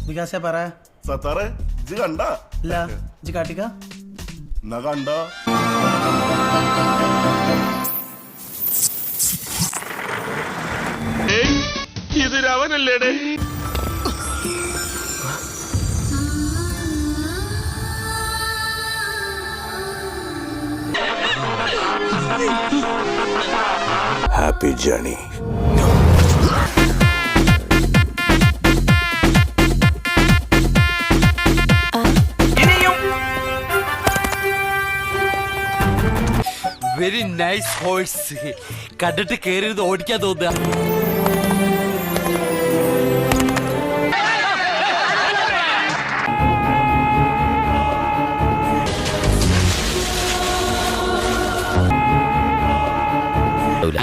വികാസേ പറ. സത്താറെ ഇജ്ജ് കണ്ട? ഇല്ല, ഇജ്ജ് കാട്ടിക്ക. എന്നാ കണ്ട. ഇത് രവനല്ലേടേ? Happy journey. Very nice horse. കണ്ടിട്ട് കേറിയത് ഓടിക്കാൻ തോന്നുക.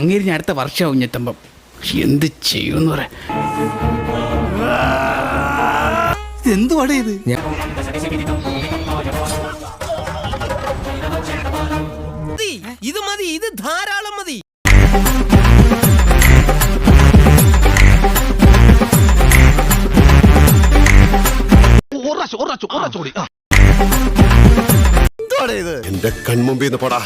അങ്ങേരി ഞാൻ അടുത്ത വർഷമാവും ഞെത്തുമ്പം എന്ത് ചെയ്യൂന്ന് പറയാ. എന്തുവാടേ ഇത്? ഇത് മതി, ഇത് ധാരാളം മതി. എന്റെ കൺമുമ്പിൽ നിന്ന് പോടാ.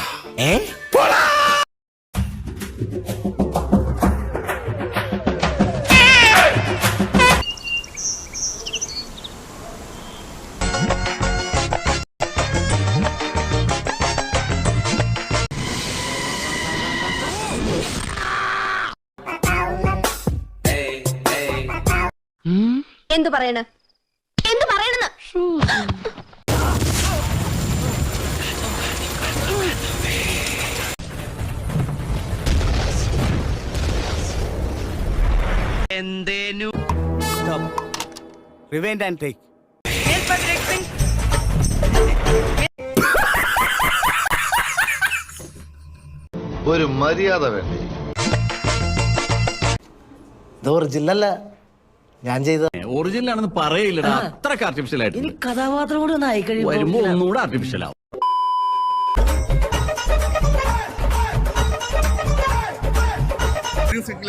എന്തു പറയണ എന്തു പറയണെന്ന്? എന്തേനു? Rewind and take. ഒരു മര്യാദ വേണ്ടേ? ഇത് ഒറിജിനല്ല, ഞാൻ ചെയ്ത. ഒറിജിനൽ ആണെന്ന് പറയില്ലടാ. അത്രക്ക് ആർട്ടിഫിഷ്യൽ ആയിട്ട് കഥാപാത്രം കൂടെ ഒന്ന് ആയി വരുമ്പോ ഒന്നുകൂടെ ആർട്ടിഫിഷ്യൽ ആവും.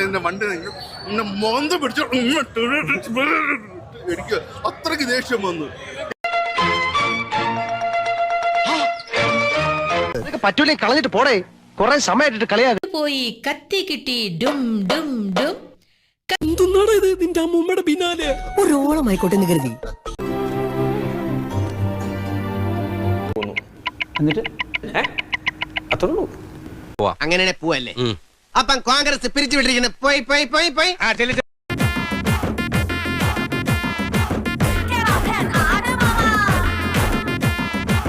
എന്റെ വണ്ടി എന്നെ മോന്ത പിടിച്ചു. എനിക്ക് അത്രക്ക് ദേഷ്യം വന്നു. പറ്റൂലേ, കളഞ്ഞിട്ട് പോടേ. കൊറേ സമയമായിട്ട് കളിയാതെ പോയി കത്തി കിട്ടി ഡും ഡും ഡും. എന്തുന്നാണ് ഇത്? നിന്റെ അമ്മൂമ്മയുടെ പിന്നാലെ ഒരോളമായിക്കോട്ടെ എന്ന് കരുതി. എന്നിട്ട് അങ്ങനെ പോവല്ലേ? അപ്പം കോൺഗ്രസ് പിരിച്ചു വിട്ടിരിക്കുന്നത് പോയി പോയി പോയി പോയി.